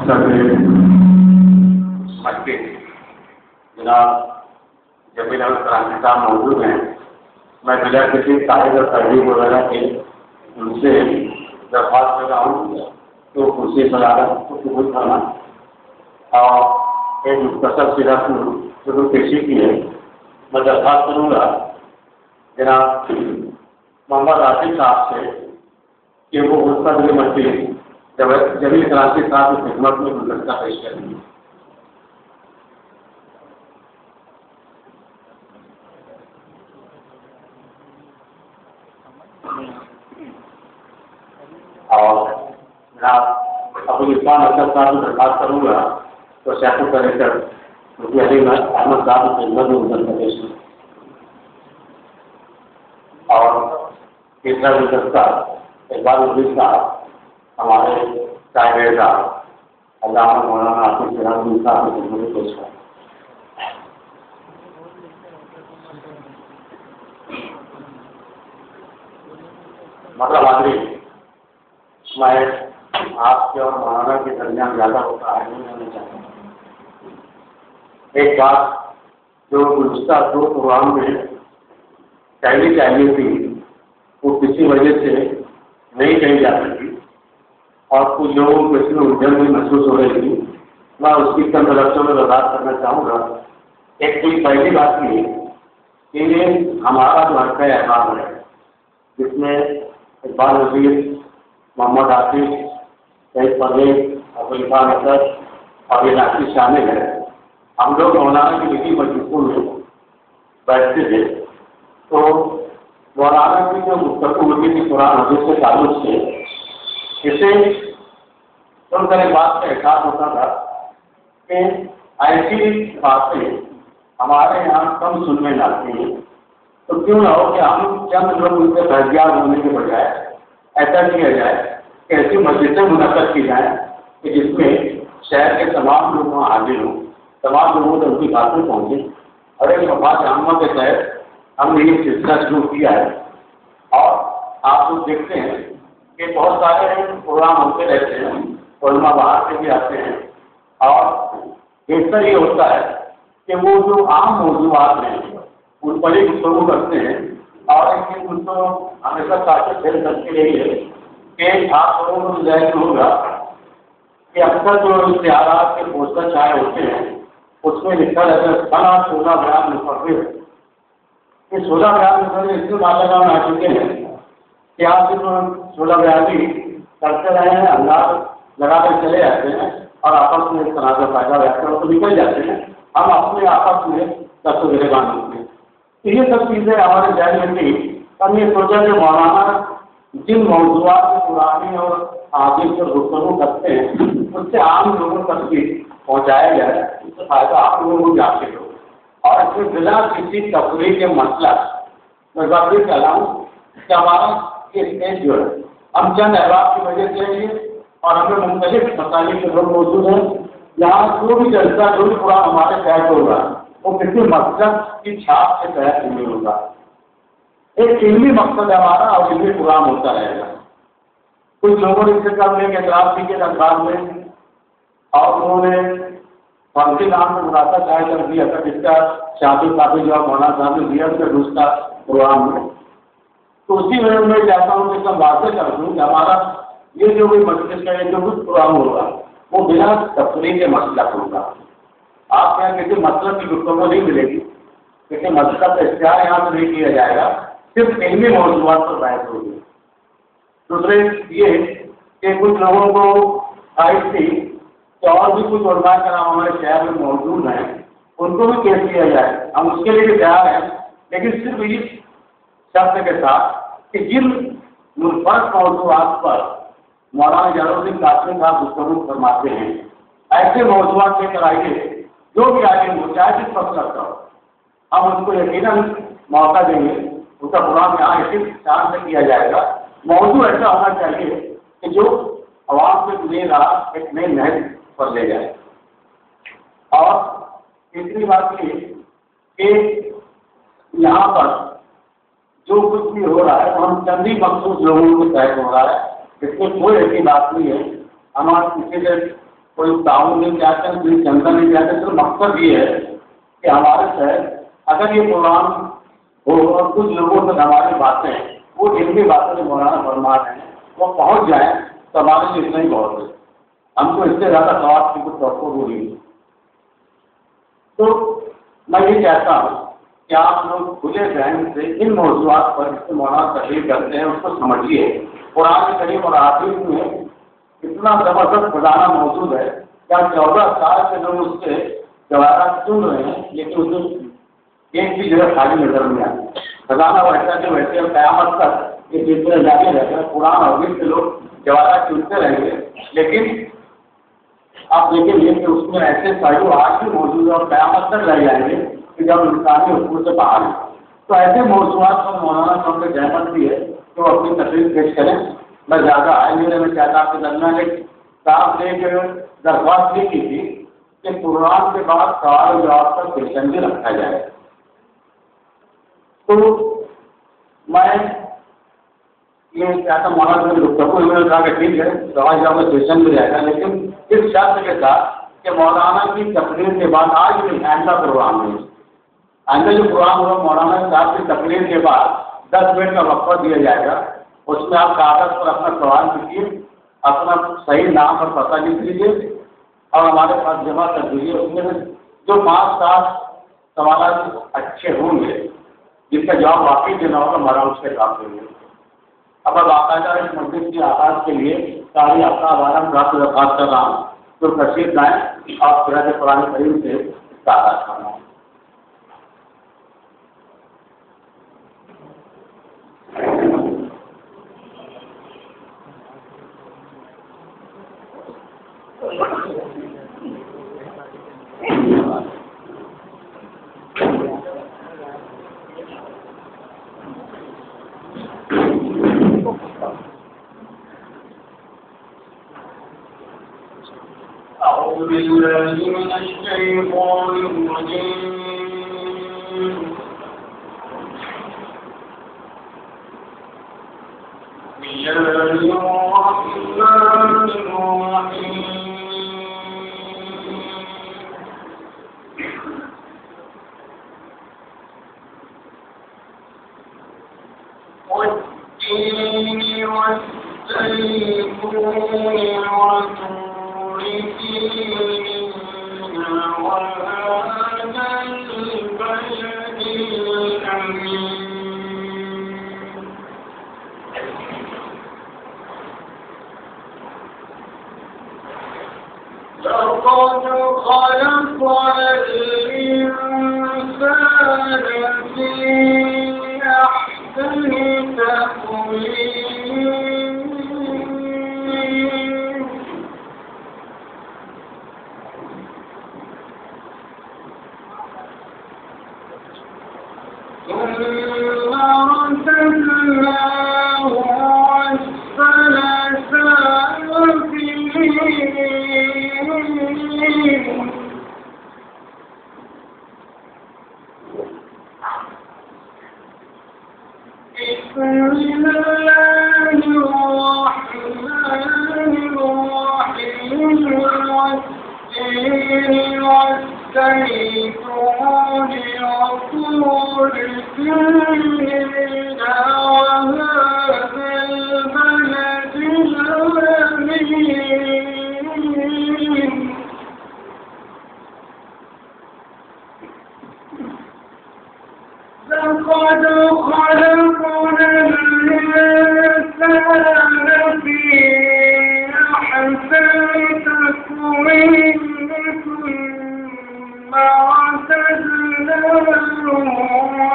مسجد جناب جمیل احمد کرانچی صاحب موجود ہیں. میں بلا کسی قائد اور تحریر وغیرہ کے ان سے درخواست کر رہا ہوں تو کرسی سلارت قبول کرنا اور ایک مختصر سیرت ضرور پیشی کی ہے. میں درخواست کروں گا جناب محمد عاصف صاحب سے کہ وہ اس پر مسجد جمیل کرانچی صاحب کی خدمت میں گلدستہ پیش کریں گے. اور جناب ابو عرفان اسد صاحب کو درخواست کروں گا تو شیخ الطریقت مفتی علی احمد صاحب کی خدمت میں گلدستہ پیش کریں. اور تیسرا گلدستہ اقبال الدین صاحب ہمارے صاحب علامہ مولانا عاصف صاحب کی خدمت میں پیش کریں. مطلب حاضری میں آپ کے اور مولانا کے درمیان زیادہ ہوتا ہے نہیں ہونا چاہتا. ایک بات جو گزشتہ 2 پروگرام میں کہنی چاہیے تھی وہ کسی وجہ سے نہیں کہی جا سکتی اور کچھ لوگوں کو اس میں الجھن بھی محسوس ہو رہی تھی. میں اس کی چند لفظوں میں وضاحت کرنا چاہوں گا. ایک کوئی پہلی بات یہ کہ ہمارا جو حلقہ احباب ہے جس میں اقبال وزیر محمد عاصف سعید پرویز ابو عرفان اسد اور یہ ناصر شامل ہے. ہم لوگ مولانا کی لکھی مجلسوں میں بیٹھتے تھے تو مولانا کی جو گفتگو ہوتی تھی قرآن حدیث سے تعلق سے اسے سن کر ایک بات کا احساس ہوتا تھا کہ ایسی باتیں ہمارے یہاں کم سننے جاتی ہیں تو کیوں نہ ہو کہ ہم چند لوگ ان سے بحثیاب ہونے کے بجائے ایسا کیا جائے کہ ایسی مسجدیں منعقد کی جائیں کہ جس میں شہر کے تمام لوگ وہاں حاضر ہوں, تمام لوگوں تک ان کی باتیں پہنچیں. اور ایک مفاد عامہ کے تحت ہم نے یہ سلسلہ شروع کیا ہے اور آپ لوگ دیکھتے ہیں کہ بہت سارے پروگرام ہوتے رہتے ہیں, علماء باہر سے بھی آتے ہیں اور بہتر یہ ہوتا ہے کہ وہ جو عام موضوعات ہیں ان پر ہی گفتگو کرتے ہیں. اور ان کو ہمیشہ کافی پھیل کرتی رہی ہے کہ آپ لوگوں کو ظاہر ہوگا کہ اکثر جو اشتہارات کے پوسٹر چاہے ہوتے ہیں اس میں لکھا رہتا ہے 16 بیان مفرر. یہ 16 بیان مفرر اس میں مالا میں آ چکے ہیں کہ آپ صرف 16 بیانی کرتے رہے ہیں, اللہ لگا کر چلے جاتے ہیں اور آپس میں ایک طرح کا فائدہ رہتا ہے تو نکل جاتے ہیں. ہم اپنے آپس میں دستوں گریبان ہوتے ہیں. یہ سب چیزیں ہمارے ذہن میں تھی. ہم یہ سوچا کہ مولانا جن موضوعات میں پرانی اور آگے سے گفتگو کرتے ہیں اس سے عام لوگوں تک بھی پہنچایا جائے, اس سے فائدہ آپ لوگوں کو بھی حاصل ہو. اور اس میں بنا کسی تفریح کے مسئلہ میں ضروری کہہ رہا ہوں کہ ہمارا یہ اسٹیج جو ہے ہم چند احباب کی وجہ سے ہے اور ہمیں مختلف مسائل کے لوگ موجود ہیں. یہاں جو بھی جلسہ جو بھی پورا ہمارے تحت ہوگا وہ کسی مقصد کی چھاپ کے تحت نہیں ہوگا. ایک علمی مقصد ہے ہمارا اور علمی پروگرام ہوتا رہے گا. کچھ لوگوں نے اس سے کم ایک اعتراض کی کے انداز میں اور انہوں نے فنسی نام میں مناسب ظاہر کر دیا تھا جس کا شادی کافی جو مولانا صاحب نے دیا اس کا دوسرا پروگرام میں. تو اسی میں میں چاہتا ہوں کہ سب واضح کر دوں کہ ہمارا یہ جو بھی مجلس کا جو کچھ پروگرام ہوگا وہ بنا تفریح کے مسئلہ ہوگا. آپ کے یہاں کسی مسئلہ کی گفتگو نہیں ملے گی, کسی مسئلہ کا اختیار یہاں سے نہیں کیا جائے گا, صرف علمی موضوعات پر بحث ہوگی. دوسرے یہ کہ کچھ لوگوں کو خواہش تھی کہ اور بھی کچھ علماء کرام ہمارے شہر میں موجود ہیں ان کو بھی پیش کیا جائے. ہم اس کے لیے بھی تیار ہیں لیکن صرف اس شرط کے ساتھ کہ جن منفرد موضوعات پر مولانا جلال الدین قاسمی صاحب گفتگو فرماتے ہیں ایسے موضوعات لے کر آئیے جو بھی آگے ہو چاہے جس مسئلہ کا ہو, ہم ان کو یقیناً موقع دیں گے. ان کا پروگرام یہاں اسی شان سے کیا جائے گا. موضوع ایسا ہونا چاہیے کہ جو عوام سے نئی راہ ایک نئی نہج پر لے جائے. اور تیسری بات یہ کہ یہاں پر جو کچھ بھی ہو رہا ہے وہ ہم چند ہی مخصوص لوگوں کے تحت ہو رہا ہے, اس میں کوئی ایسی بات نہیں ہے. ہمارے پچھلے کوئی تعاون نہیں چاہتے ہیں، کوئی چندہ نہیں چاہتے. صرف مقصد یہ ہے کہ ہمارے شہر اگر یہ پروگرام ہو اور کچھ لوگوں تک ہماری باتیں وہ جن بھی باتیں جو مولانا فرما رہے ہیں وہ پہنچ جائیں تو ہمارے لیے اتنا ہی بہت ہے. ہم کو اس سے زیادہ ثواب کی کچھ توقع ہو رہی ہے. تو میں یہ چاہتا ہوں کہ آپ لوگ کھلے ذہن سے ان موضوعات پر جس سے مولانا تشریح کرتے ہیں اس کو سمجھیے. قرآن کریم اور حدیث میں اتنا زبردست خزانہ موجود ہے کیا 14 سال سے لوگ اس سے جواہرات سن رہے ہیں لیکن اس ایک بھی جگہ خالی نظر نہیں آتی. خزانہ ویسا کہ ویسے قیامت تک یہ سلسلہ جاری رہتا ہے. قرآن اور حدیث سے لوگ جواہرات سنتے رہیں گے لیکن آپ دیکھیں گے کہ اس میں ایسے پہلو آج بھی موجود ہے اور قیامت تک رہ جائیں گے کہ جب انسانی حقوق سے باہر ہیں. تو ایسے موضوعات پر مولانا صاحب کی جہمت بھی ہے کہ وہ اپنی تقریر پیش کریں. میں زیادہ آئے میں چاہتا آپ کے درمیان ایک صاحب نے ایک درخواست یہ کی تھی کہ قرآن کے بعد سوال و جواب کا سیشن بھی رکھا جائے. تو میں یہ چاہتا مولانا صاحب نے کہا کہ ٹھیک ہے سوال جواب کا سیشن بھی رہے گا لیکن اس شرط کے ساتھ کہ مولانا کی تقریر کے بعد آج بھی آئندہ پروگرام نہیں. آئندہ جو پروگرام ہوگا مولانا صاحب کی تقریر کے بعد 10 منٹ کا وقفہ دیا جائے گا. اس میں آپ کاغذ پر اپنا سوال لکھیے، اپنا صحیح نام اور پتہ لکھ لیجیے اور ہمارے پاس جمع کر دیجیے. اس میں جو 5-7 سوالات اچھے ہوں گے جن کا جواب واقعی دینا ہوگا ہمارا اس کے کام دیں گے. اب باقاعدہ اس مجلس کے آغاز کے لیے ساری آپ کا درخواست کر رہا ہوں تو تشریف لائیں اور قرآن قرآن کریم سے آغاز کرنا. أعوذ بالله من الشيطان الرجيم. بسم الله الرحمن الرحيم. والتين والزيتون وطور سينين وهذا البلد الأمين. لقد خلقنا الإنسان في أحسن تقويم. ثم رددناه أسفل سافلين. بسم الله الرحمن الرحيم. والتين والزيتون وطور سينين وهذا البلد الأمين. لقد خلقنا الإنسان في أحسن تقويم ثم رددناه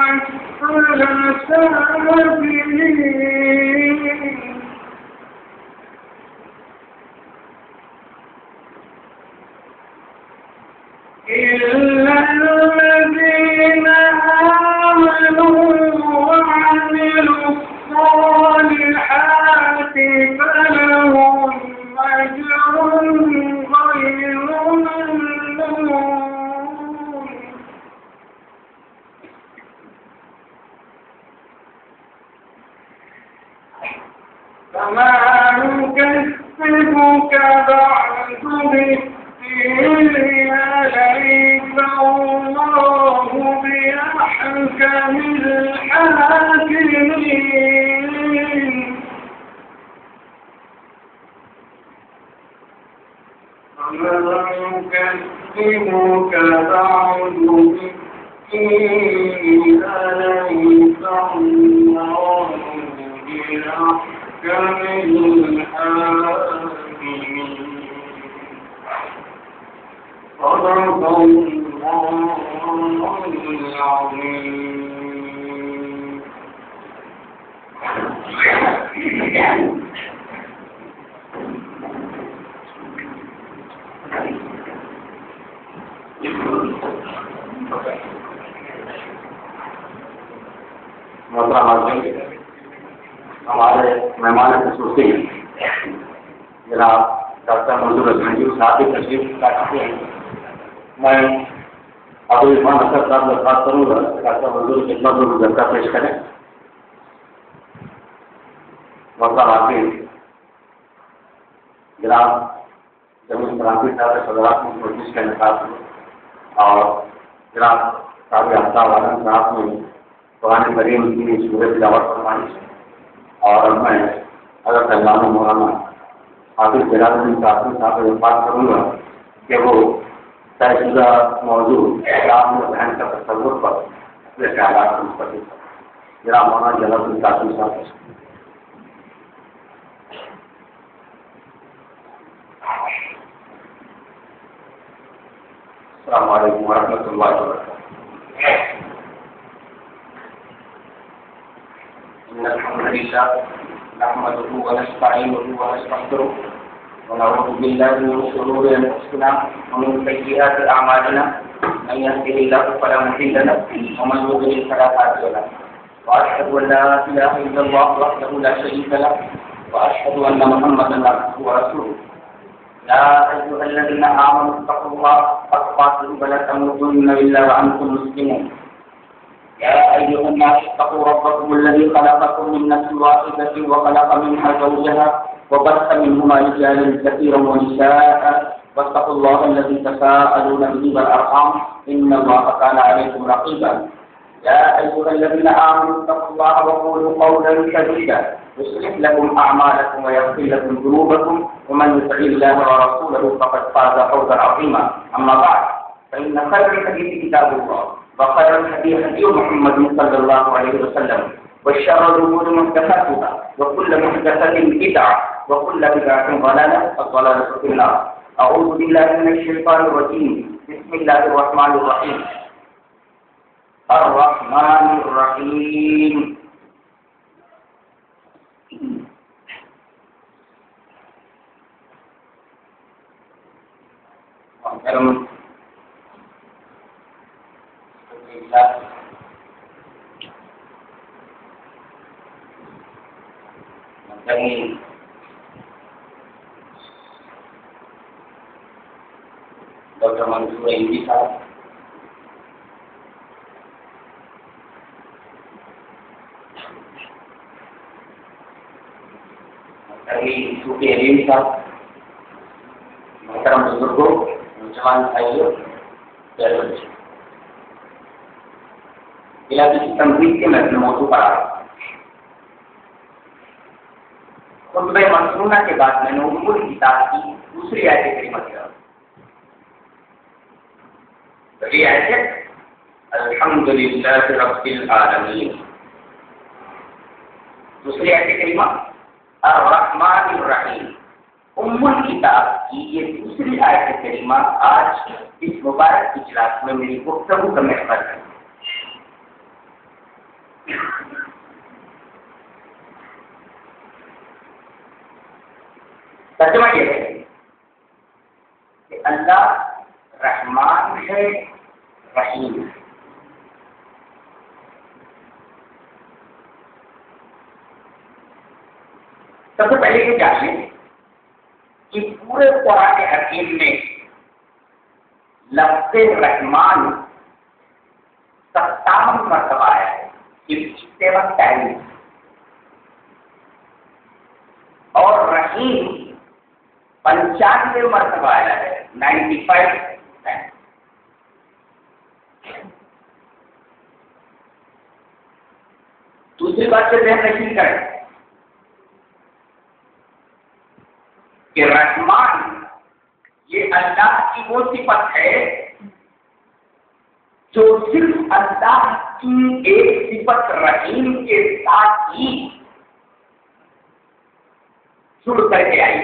أسفل سافلين. إلا الذين آمنوا وعملوا الصالحات فلهم أجر غير ممنون. فما يكذبك بعد بالدين. يكذبك بعد بالدين أليس الله بأحكم الحاكمين صدق الله العظيم. ہمارے مہمان خصوصی جناب ڈاکٹر منظور حسین جی صاحب کی تشریف لا چکے ہیں. میں ابو عرفان اسد صاحب سے بات کروں گا. ڈاکٹر منظور خدمت میں گزرتا پیش کریں. محترم جناب جمیل فرانسی صاحب کے صدرات میں کوشش کا انعقاد ہوا اور جناب صاحب آفتاب عالم صاحب نے قرآن کریم کی سورۃ تلاوت فرمائی اور میں حضرت علامہ مولانا حافظ جلال الدین قاسمی صاحب سے بات کروں گا کہ وہ طے شدہ موضوع اسلام میں ذہن کا تصور پر اپنے خیالات کو مستقل کریں. جناب مولانا جلال الدین قاسمی صاحب. السلام علیکم ورحمۃ اللہ وبرکاتہ. إن الحمد لله نحمده ونستعينه ونستغفره ونعوذ بالله من شرور أنفسنا ومن سيئات أعمالنا من يهده الله فلا مضل له ومن يضلل فلا هادي له وأشهد أن لا إله إلا الله وحده لا شريك له وأشهد أن محمدا عبده ورسوله. يا أيها الذين آمنوا اتقوا الله حق تقاته ولا تموتن إلا وأنتم مسلمون. يا أيها الناس اتقوا ربكم الذي خلقكم من نفس واحدة وخلق منها زوجها وبث منهما رجالا كثيرا ونساء واتقوا الله الذي تساءلون به والأرحام إن الله كان عليكم رقيبا. يا أيها الذين آمنوا اتقوا الله وقولوا قولا سديدا يصلح لكم أعمالكم ويغفر لكم ذنوبكم ومن يطع الله ورسوله فقد فاز فوزا عظيما. أما بعد فإن خير الحديث كتاب الله وخير الهدي هدي محمد صلى الله عليه وسلم وشر الأمور محدثاتها وكل محدثة بدعة وكل بدعة ضلالة والضلالة في النار. أعوذ بالله من الشيطان الرجيم. بسم الله الرحمن الرحيم. الرحمن الرحيم. ڈاکٹر منصور عیدی صاحب صوفی علیم صاحب محترم بزرگوں نوجوان بھائیوں علاقے کی تنظیم کے میں موضوع پر آ رہا ہوں. خطبہ منصورہ کے بعد میں نے ام الکتاب کی دوسری آیت کریمہ کیا. یہ آیت الحمدللہ رب العالمین. دوسری آیت کریمہ الرحمن الرحیم. ام الکتاب کی یہ دوسری آیت کریمہ آج اس مبارک اجلاس میں میری گفتگو کا محور ہے. ترجمہ یہ ہے کہ اللہ رحمان ہے رحیم. سب سے پہلے یہ جانیں کہ پورے قرآن حکیم میں لفظ رحمان 57 مرتبہ آیا ہے. 57 ٹائم. اور رحیم 95 مرتبہ آیا ہے. 95 ٹائم. دوسری بات سے ذہن نشین کریں کہ رحمان یہ یہ اللہ کی وہ صفت ہے جو صرف اللہ کی ایک صفت رحیم کے ساتھ ہی جڑ کر کے آئی.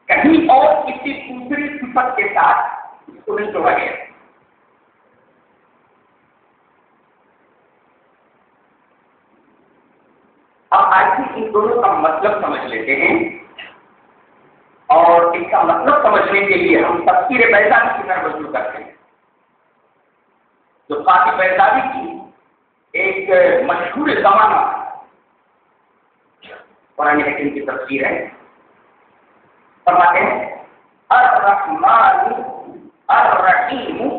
کہیں اور کسی دوسری صفت کے ساتھ اس کو نہیں جوڑا گیا. اب آج ان دونوں کا مطلب سمجھ لیتے ہیں اور اس کا مطلب سمجھنے کے لیے ہم تفسیر بیضاوی کی طرف رجوع کرتے ہیں. جو قاضی بیضاوی کی ایک مشہور زمانہ قرآن حکیم کی تفسیر ہے. فرماتے ہیں الرحمن الرحیم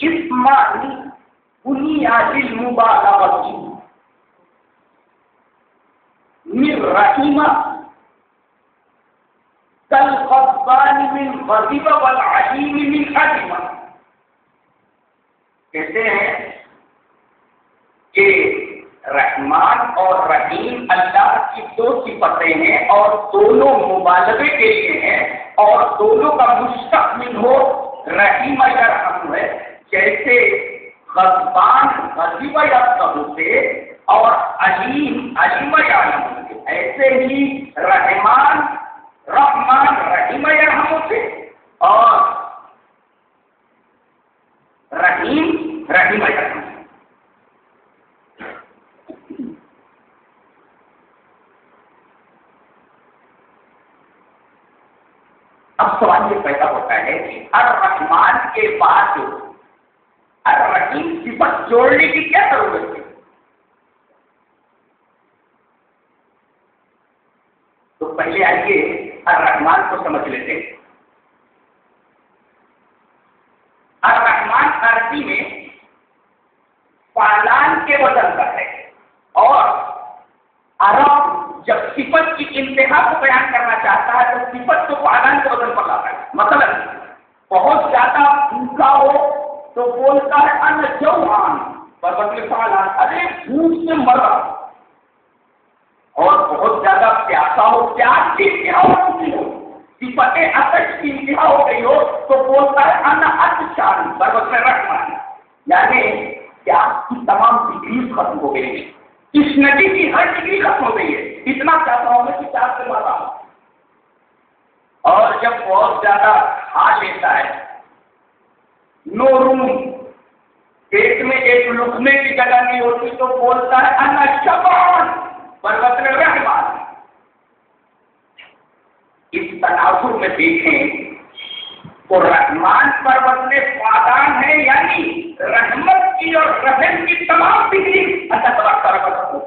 اسمان بنیاد المبالغہ من رحیمہ کالغضبان من غضب والعلیم من علم. کہتے ہیں کہ رحمان اور رحیم اللہ کی دو صفتیں ہیں اور دونوں مبالغے کے لیے ہیں اور دونوں کا مستقبل ہو رحیم یرحم ہے. جیسے غضبان غضب یغضب سے اور علیم علیم یعلم سے، ایسے ہی رحمان رحیم یرحم سے اور رحیم یرحم. اب سوال یہ پیدا ہوتا ہے کہ الرحمان کے بعد الرحیم صفت جوڑنے کی کیا ضرورت ہے؟ تو پہلے آئیے الرحمان کو سمجھ لیتے ہیں. الرحمان عربی میں فعلان کے وزن کا ہے اور عرب جب صفت کی انتہا کو بیان کرنا چاہتا ہے تو صفت کو فعلان کے وزن پر لاتا ہے. مثلا بہت زیادہ بھوکا ہو تو بولتا ہے ان جوعان پر بدل فعلان، ارے بھوک سے مرا. اور بہت زیادہ پیاسا ہو، پیاس کی انتہا ہو چکی ہو، صفت عطش کی انتہا ہو گئی ہو تو بولتا ہے ان عطشان پر بدل رحمان. یعنی پیاس کی تمام ڈگری ختم ہو گئی ہے، اس ندی کی ہر ڈگری ختم ہو گئی ہے، اتنا چاہتا ہوں میں کہ پیاس سے مرا. اور جب بہت زیادہ کھا لیتا ہے، نو روم، پیٹ میں ایک لقمے کی جگہ نہیں ہوتی تو بولتا ہے انا شبعان بربطن رحمان. اس تناظر میں دیکھیں تو رحمان پروت میں فعلان ہے، یعنی رحمت کی اور رحم کی تمام ڈگری اللہ تبارک و تعالیٰ پر.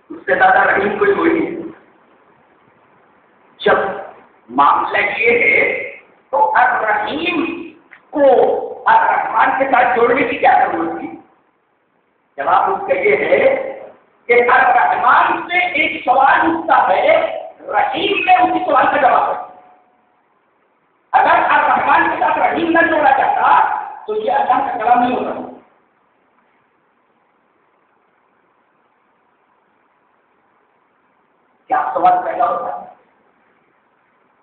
اس سے زیادہ رحیم کوئی نہیں. جب معاملہ یہ ہے تو الرحیم کو الرحمان کے ساتھ جوڑنے کی کیا ضرورت تھی؟ جواب اس کا یہ ہے کہ الرحمان سے ایک سوال اٹھتا ہے، رحیم نے اسی سوال کا جواب ہے. اگر الرحمان کے ساتھ رحیم نہ جوڑا جاتا تو یہ اللہ کا کلام نہیں ہوتا. کیا سوال پیدا ہوتا ہے؟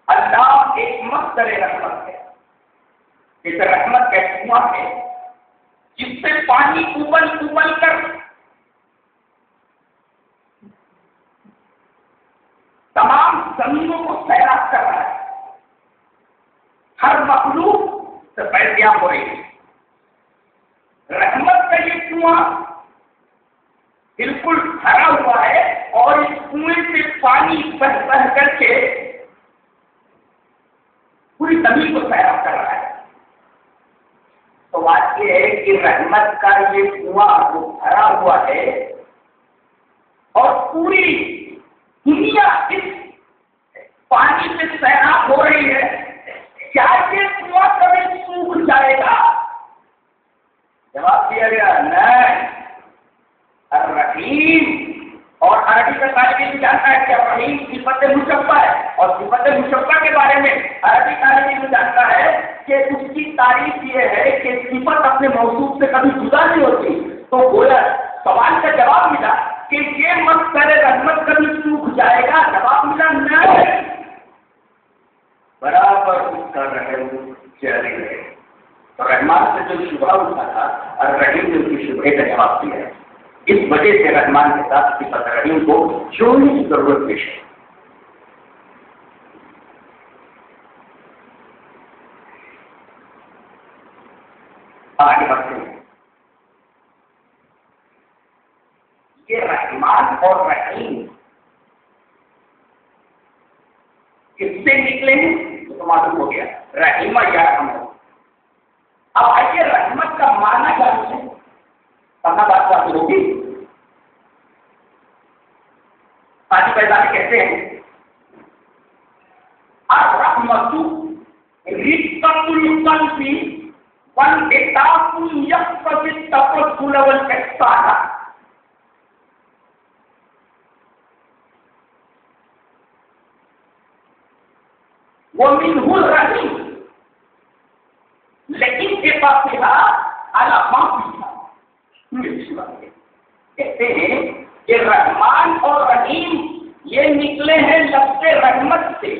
اللہ ایک مصدر رحمت ہے، جیسے رحمت کا کنواں ہے جس سے پانی ابل کر تمام زمینوں کو سیراب کر رہا ہے، ہر مخلوق سے پیدیاب ہو رہی ہے. رحمت کا یہ کنواں بالکل بھرا ہوا ہے اور اس کنویں سے پانی بہ کر کے پوری زمین کو سیراب کر رہا ہے. تو بات یہ ہے کہ رحمت کا یہ کنواں جو بھرا ہوا ہے اور پوری دنیا اس پانی سے سیراب ہو رہی ہے، کیا یہ کنواں کبھی سوکھ جائے گا؟ جواب دیا گیا نہیں. الرحیم اور عربی کا طالب علم جانتا ہے کہ الرحیم صفت مشبہ ہے اور صفت مشبہ کے بارے میں عربی طالب علم جانتا ہے کہ اس کی تعریف یہ ہے کہ صفت اپنے موصوف سے کبھی جدا نہیں ہوتی. تو گویا سوال کا جواب ملا کہ یہ مقصد رحمت کبھی سوکھ جائے گا، جواب ملا نہیں، برابر اس کا رحم جاری رہے۔ تو رحمان سے جو شبہ اٹھا تھا اور رحیم نے اس کی شبہ کا جواب دیا ہے، اس وجہ سے رحمان کے ساتھ صفت رحیم کو جوڑنے کی ضرورت پیش ہے۔ آگے بڑھتے ہیں، یہ رحمان اور رحیم کس سے نکلے ہیں تو معلوم ہو گیا، رحیمہ یا رحمت۔ اب آئیے رحمت کا معنی کیا ہے، پڑھنا بات حاصل ہوگی۔ پانی پیدانے کہتے ہیں الرحمت رقۃ القلب وانعطاف يقتضي التفضل والاحسان۔ ومنه الرحيم لیکن اضافہ على ما فيها، کہتے ہیں کہ رحمان اور رحیم یہ نکلے ہیں لفظ رحمت سے،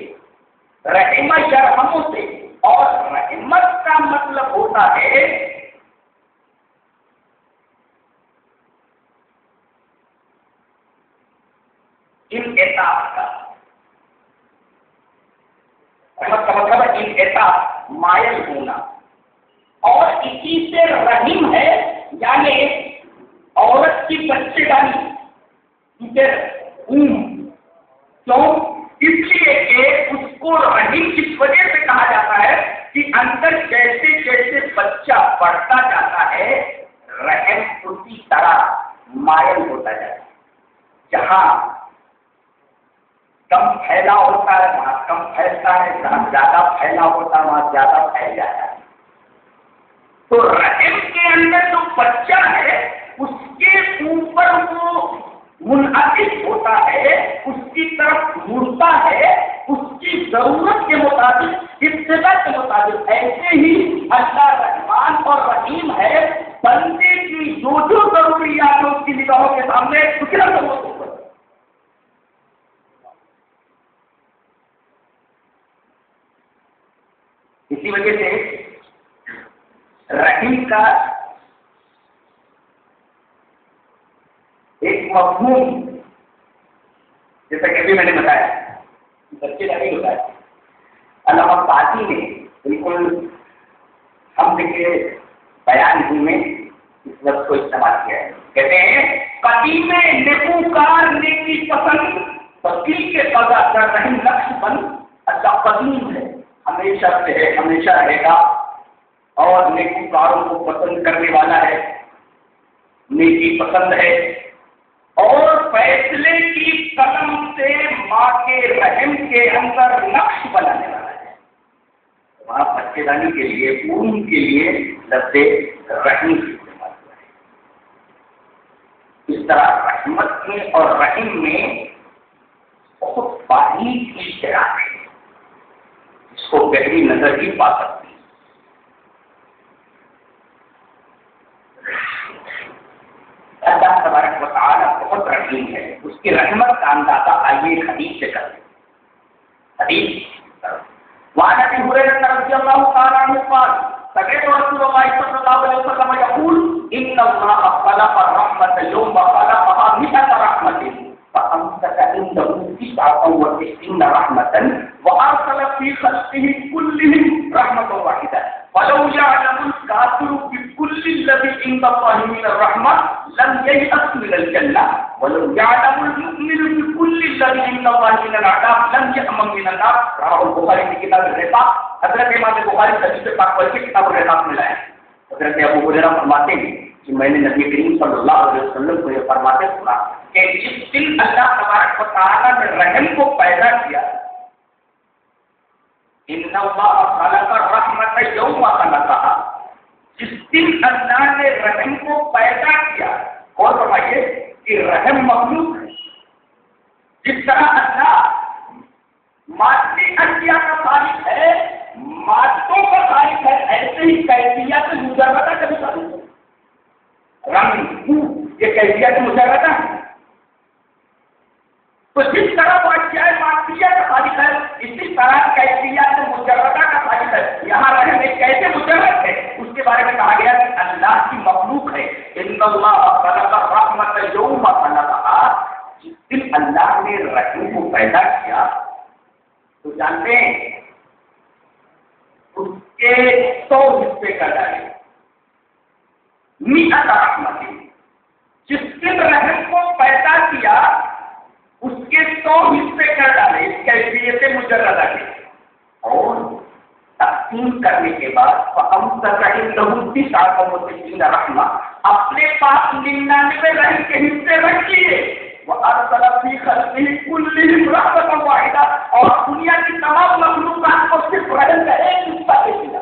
رحمہ یرحموں سے، اور رحمت کا مطلب ہوتا ہے انعطاف کا، رحمت کا مطلب ہے انعطاف، مائل ہونا، اور اسی سے رحیم ہے یعنی عورت کی بچے دانی، کیوں؟ اس لیے کہ اس کو رحیم اس وجہ سے کہا جاتا ہے کہ اندر جیسے جیسے بچہ بڑھتا جاتا ہے رحم اسی طرح مائل ہوتا جاتا ہے، جہاں کم پھیلا ہوتا ہے وہاں کم پھیلتا ہے، جہاں زیادہ پھیلا ہوتا ہے وہاں زیادہ پھیل جاتا ہے۔ تو رحم کے اندر جو بچہ ہے اس کے اوپر وہ منعکس ہوتا ہے، اس کی طرف مڑتا ہے، اس کی ضرورت کے مطابق، ابتدا کے مطابق۔ ایسے ہی اللہ رحمان اور رحیم ہے، بندے کی جو ضروریات ہے اس کی نگاہوں کے سامنے ٹکڑا ضرورت ہوتا ہے۔ اسی وجہ سے رحیم کا ایک مفہوم، جیسا کہ ابھی میں نے بتایا بچے کا نہیں ہوتا ہے، علامہ سعدی نے بالکل ہم کے بیان ہی میں اس لفظ کو استعمال کیا ہے، کہتے ہیں قدیم نیکوکار نیکی پسند وکیل کے قضا کر رحیم نقش بند۔ اللہ قدیم ہے، ہمیشہ سے ہے، ہمیشہ رہے گا، اور نیکوکاروں کو پسند کرنے والا ہے، نیکی پسند ہے، اور فیصلے کی قدم سے ماں کے رحم کے اندر نقش بنانے والا ہے۔ وہاں بچے دانی کے لیے، خون کے لیے لفظ رحیم استعمال ہوا ہے۔ اس طرح رحمت میں اور رحیم میں بہت باریک اشتراک ہے، اس کو گہری نظر ہی پا سکتے ہیں۔ اللہ تبارک و تعالی بہت رحیم ہے، اس کی رحمت کا اندازہ آئیے حدیث سے کریں۔ حدیث وعن ابي هريره رضي الله تعالى عنه قال سمعت رسول الله صلى الله عليه وسلم يقول ان الله خلق الرحمه يوم خلقها 100 رحمه فامسك عنده 99 رحمه وارسل في خلقه كلهم رحمه واحده ولو يعلم الكافر بكل الذي عند الله من الرحمة لم ييأس من الجنة ولو يعلم المؤمن بكل الذي عند الله من العذاب لم يأمن من النار۔ رواه البخاری کی کتاب الرقاق، حضرت امام بخاری حدیث پاک پڑھ کے کتاب الرقاق میں لائے۔ حضرت ابو ہریرہ فرماتے ہیں کہ میں نے نبی کریم صلی اللہ علیہ وسلم کو یہ فرماتے سنا کہ جس دن اللہ تبارک و تعالیٰ نے رحم کو پیدا کیا، ان اللہ خلق الرحمت یوم خلقہا، جس دن اللہ نے رحم کو پیدا کیا، اور فرمائیے کہ رحم مخلوق ہے، جس طرح اللہ مادی اشیاء کا خالق ہے، مادوں کا خالق ہے، ایسے ہی کیفیت مجردہ کا بھی خالق ہے۔ رنگ، یہ کیفیت مجردہ ہے. تو جس طرح وہ اشیاء مادیہ کا خالق ہے اسی طرح کیفیت مجردہ کا خالق ہے. یہاں رہنے کیسے مجرد ہے اس کے بارے میں کہا گیا کہ اللہ کی مخلوق ہے. ان اللہ خلق الرحمۃ یوم خلقہا، جس دن اللہ نے رحم کو پیدا کیا تو جانتے ہیں اس کے 100 حصے کر ڈالے. میت رحمت، جس دن رحم کو پیدا کیا اس کے 100 حصے کر ڈالے اس کیفیت مجردہ کے، اور تقسیم کرنے کے بعد رحمہ اپنے پاس 99 رحم کے حصے رکھ لیے. وَأَرْسَلَ فِي خَلْقِهِ كُلِّهِمْ رَحْمَةً وَاحِدَةً، اور دنیا کی تمام مخلوقات کو صرف رحم کا ایک حصہ دے دیا.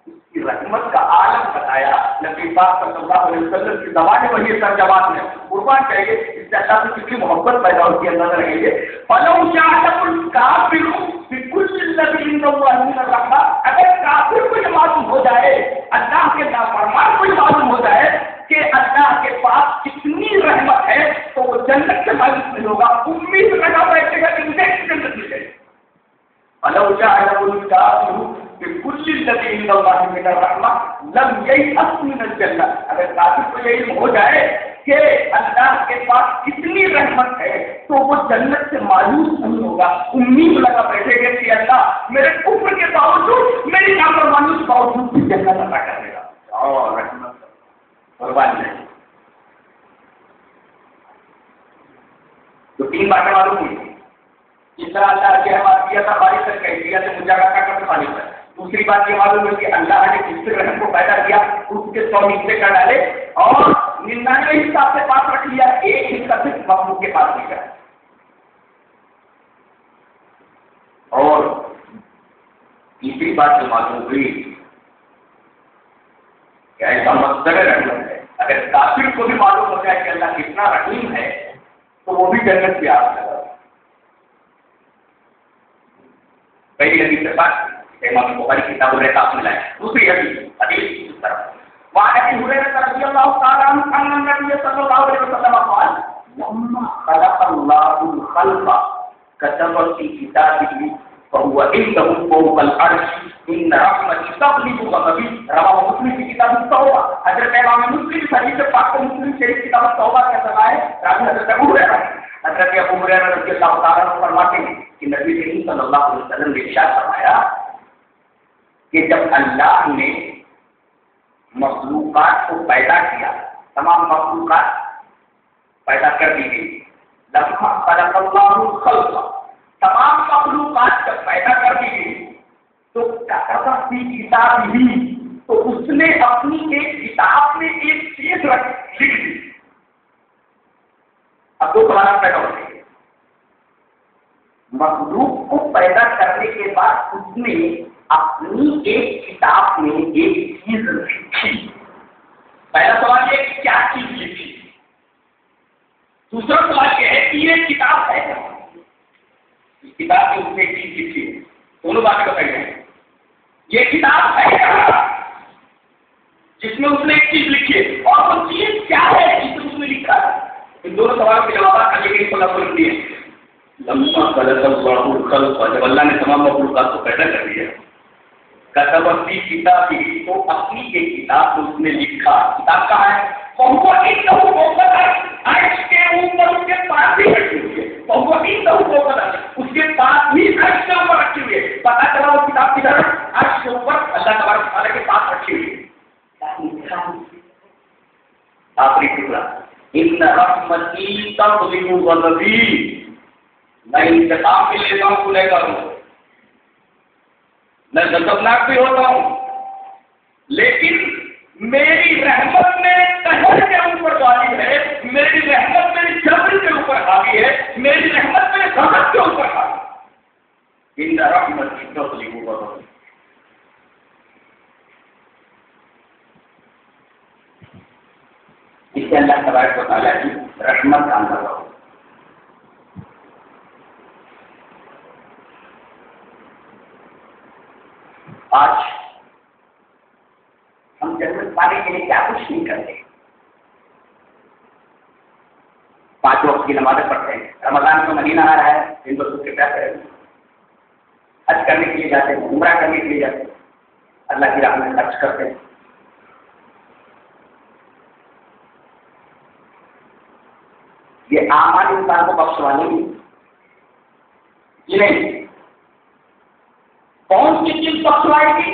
اس کی رحمت کا عالم بتایا نبی پاک صلی اللہ علیہ وسلم کی زبان وحی ترجمات میں. قربان چاہیے اس سے اللہ سے کتنی محبت پیدا ہوتی ہے اندازہ رہیں گے. فَلَوْ شَاءَ الْكَافِرُ بِكُلِّ الَّذِي عِندَ اللَّهِ مِنَ الرَّحْمَةِ، اگر کافر کو یہ معلوم ہو جائے، اللہ کے نافرمان کو یہ معلوم ہو جائے کہ اللہ کے پاس کتنی رحمت ہے تو وہ جنت سے مایوس نہیں ہوگا، امید لگا بیٹھے گا کہ مجھے جنت مل جائے. فَلَوْ شَاءَ الْكَافِرُ بِكُلِّ الَّذِي عِندَ اللَّهِ مِنَ الرَّحْمَةِ لَمْ يَيْأَسْ مِنَ الْجَنَّةِ، اگر کافر کو یہ علم ہو جائے کہ اللہ کے پاس کتنی رحمت ہے تو وہ جنت سے مایوس نہیں ہوگا، امید لگا بیٹھے گا کہ اللہ میرے کفر کے باوجود، میری نافرمانی کے باوجود بھی جنت عطا کر دے گا. اور رحمت قربان نہیں. تو 3 باتیں معلوم ہوئی. اس طرح اللہ کے حمایت کا خالق ہے، کیفیت مجردہ کا خالق ہے. دوسری بات یہ معلوم ہے کہ اللہ نے جس رحم کو پیدا کیا اس کے 100 حصے کر ڈالے اور 99 حصہ اپنے پاس رکھ لیا، ایک حصہ صرف مخلوق کے پاس لے گیا. اور تیسری بات جو معلوم ہوئی کہ ایسا مصدر رحمت ہے. اگر کافر کو بھی معلوم ہو جائے کہ اللہ کتنا رحیم ہے تو وہ بھی جنت کی آس لگا. پہلی حدیث کے بعد امام بخاری کتاب الرقاق میں لائے. دوسری حدیث اس طرح وعن ابي هريره رضي الله تعالى عنه ان النبي صلى الله عليه وسلم قال لما خلق الله الخلق كتب في كتابه فهو عنده فوق العرش ان رحمتي تغلب غضبي. رواه مسلم في كتاب التوبه. حضرت امام مسلم حدیث پاک مسلم شریف کتاب التوبہ کا سماع ہے. حضرت ابو ہریرہ رضی اللہ تعالیٰ عنہ فرماتے ہیں کہ نبی کریم صلی اللہ علیہ وسلم نے ارشاد فرمایا کہ جب اللہ نے مخلوقات کو پیدا کیا، تمام مخلوقات پیدا کر دی گئی. لما خلق اللہ الخلق، تمام مخلوقات جب پیدا کر دی گئی تو کتب فی کتابہ، تو اس نے اپنی ایک کتاب میں ایک چیز لکھ دی. اب 2 سوالات پیدا ہوتے ہیں. مخلوق کو پیدا کرنے کے بعد اس نے اپنی ایک کتاب میں ایک چیز لکھی. پہلا سوال یہ کہ کیا چیز لکھی. دوسرا سوال یہ ہے کہ یہ کتاب ہے کیا. اس کتاب میں اس نے ایک چیز لکھی ہے. دونوں باتیں بتائی ہیں. یہ کتاب ہے کیا جس میں اس نے ایک چیز لکھی ہے، اور وہ چیز کیا ہے جس میں اس نے لکھا ہے. ان دونوں سوالوں کے جوابات علی گڑھ صلی اللہ دیے. لما خلق اللہ الخلق، جب اللہ نے تمام مخلوقات کو پیدا کر دیا، کتب فی کتابہ، تو اپنی ایک کتاب میں اس نے لکھا. کتاب کہاں ہے؟ وہ عرش کے اوپر اس کے پاس ہی رکھی ہوئی ہے. اس کے پاس ہی عرش کے اوپر رکھی ہوئی ہے. پتا چلا وہ کتاب کدھر؟ عرش کے اوپر اللہ تبارک و تعالیٰ کے پاس رکھی ہوئی ہے. آخری ٹکڑا، ان رحمتی تغلب غضبی، میں انتقام بھی لیتا ہوں لے کر ہوں، میں غضبناک بھی ہوتا ہوں، لیکن میری رحمت میں قہر کے اوپر غالب ہے، میری رحمت میری جبر کے اوپر حاوی ہے، میری رحمت میرے غضب کے اوپر حاوی ہے. ان رحمتی تغلب غضبی. اس سے اللہ تبارک و تعالیٰ کی رحمت کا اندازہ ہو. آج ہم جنت پانے کے لیے کیا کچھ نہیں کرتے. 5 وقت کی نمازیں پڑھتے ہیں، رمضان کا مہینہ آ رہا ہے، ان بچوں کے کیا کریں؟ حج کرنے کے لیے جاتے ہیں، عمرہ کرنے کے لیے جاتے ہیں، اللہ کی راہ میں خرچ کرتے ہیں. یہ اعمال انسان کو بخشوانے یہ نہیں. کون سی چیز بخشوائے گی؟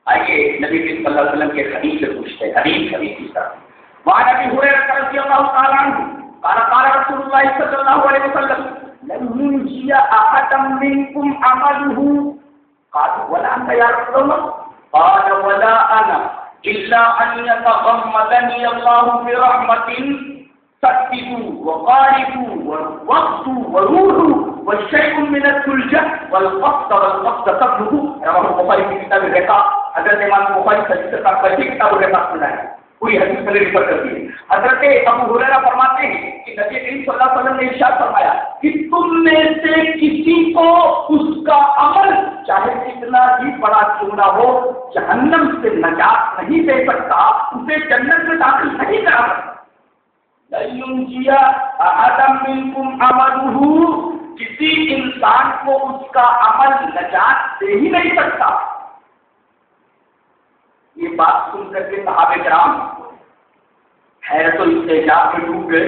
آئیے نبی صلی اللہ علیہ وسلم کے حدیث سے پوچھتے ہیں. حدیث کی طرح وعن ابي هريره رضي الله تعالى عنه قال قال رسول الله صلى الله عليه وسلم لن ينجي احدا منكم عمله قال ولا انت يا رسول الله قال ولا انا الا ان يتغمدني الله برحمه سددوا وقاربوا ووقتوا وروحوا والشيء من الثلجة والقصد تبلغ. رواه البخاري في كتاب الرقاق. حضرت امام بخاری صحیح کا کتاب الرقاق سنا ہے، پوری حدیث میں ریفر کر دی. حضرت ابو ہریرہ فرماتے ہیں کہ نبی کریم صلی اللہ علیہ وسلم نے ارشاد فرمایا کہ تم میں سے کسی کو اس کا عمل چاہے کتنا بھی بڑا کیوں نہ ہو جہنم سے نجات نہیں دے سکتا، اسے جنت میں داخل نہیں کرا سکتا. کسی انسان کو اس کا عمل نجات دے ہی نہیں سکتا. یہ بات سن کر کے صحابہ کرام حیرت و استعجاب میں ڈوب گئے،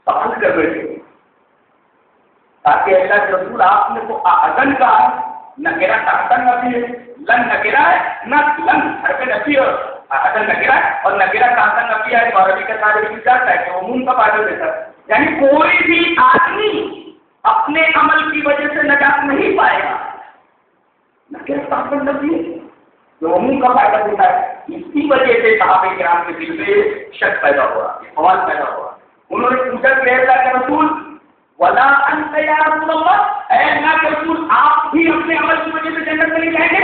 سوال کر رہے تھے تاکہ اللہ کے رسول آپ نے تو اذن کہا، نکرہ تحتن نفی ہے، لن نکرہ ہے، نہ لن حرف نفی ہے، اذن نکرہ ہے اور نکرہ تحتن نفی ہے. عربی کا طالب علم جانتا ہے کہ عموم کا فائدہ دیتا ہے، یعنی کوئی بھی آدمی اپنے عمل کی وجہ سے نجات نہیں پائے گا. نکرہ تحتن نفی ہے جو عموم کا فائدہ دیتا ہے. اسی وجہ سے صحابہ کرام کے دل میں شک پیدا ہوا، سوال پیدا ہوا. انہوں نے پوچھا کہ اللہ کے رسول ولا انت یا رسول اللہ، اے اللہ کے رسول آپ بھی اپنے عمل کی وجہ سے جنت میں نہیں جائیں گے؟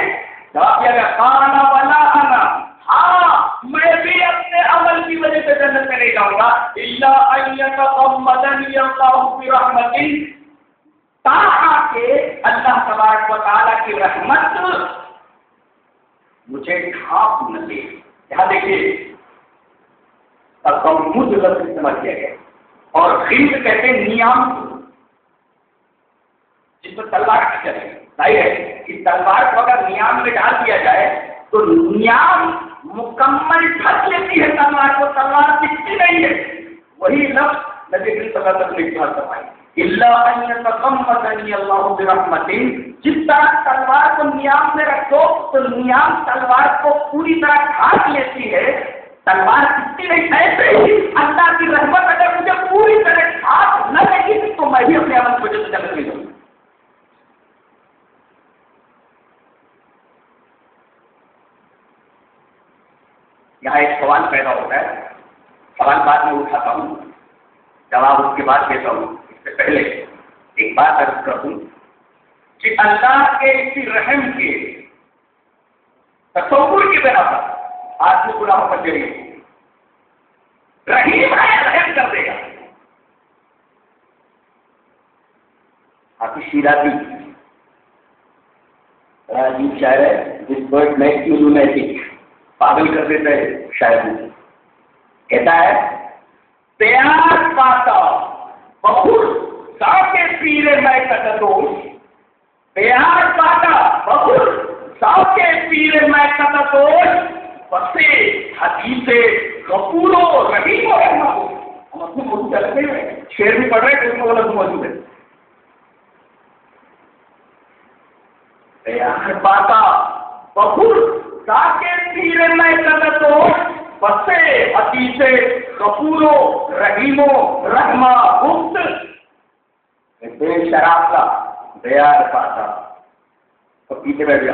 جواب دیا گیا قال ولا انا، ہاں میں بھی اپنے عمل کی وجہ سے جنت میں نہیں جاؤں گا. الا ان يتغمدني الله برحمت، تاکہ اللہ تبارک و تعالیٰ کی رحمت مجھے ڈھانپ نہ دے. یہاں دیکھیے تغمد لفظ استعمال کیا گیا اور غمد کہتے ہیں نیام جس میں تلوار کی چلے. ظاہر ہے کہ تلوار کو اگر نیام میں ڈال دیا جائے تو نیام مکمل ڈھک لیتی ہے تلوار کو، تلوار دکھتی نہیں ہے. وہی لفظ نبی کریم صلی اللہ علیہ وسلم نے استعمال فرمایا الا ان يتغمدني الله برحمت. جس طرح تلوار کو نیام میں رکھو تو نیام تلوار کو پوری طرح ڈھانپ لیتی ہے، تلوار دکھتی نہیں. ایسے ہی اللہ کی رحمت اگر مجھے پوری طرح ڈھانپ نہ لگی تو میں بھی اپنے عمل کی وجہ سے جنت میں جاؤں. یہاں ایک سوال پیدا ہوتا ہے، سوال بعد میں اٹھاتا ہوں، جواب اس کے بعد دیتا ہوں. اس سے پہلے ایک بات عرض کر دوں کہ اللہ کے اسی رحم کے تصور کی بنا پر آدمی گناہوں پر جڑی رحیم ہے، رحم کر دے گا. حافظ شیرازی عجیب شاعر ہے، دس برڈ میکس یو لونیٹک، پاگل کر دیتا ہے شاعر میں. کہتا ہے پیار پاتا بہت ساکے پیرے میں کتدوش، پیار پاتا بہت ساکے پیرے میں کتدوش، بسے حدیث غفور و رحیم و رحمت. ہم اپنے موضوع چلتے ہیں، شعر بھی پڑھ رہے ہیں، اس میں غلط موجود ہے. پیار پاتا بہت ساکے پیرے میں کتدوش، بسے حدیث غفور و رحیم و رحمہ گفت. بے شراب کا بیار پاتا تو پیچھے بیٹھ گیا،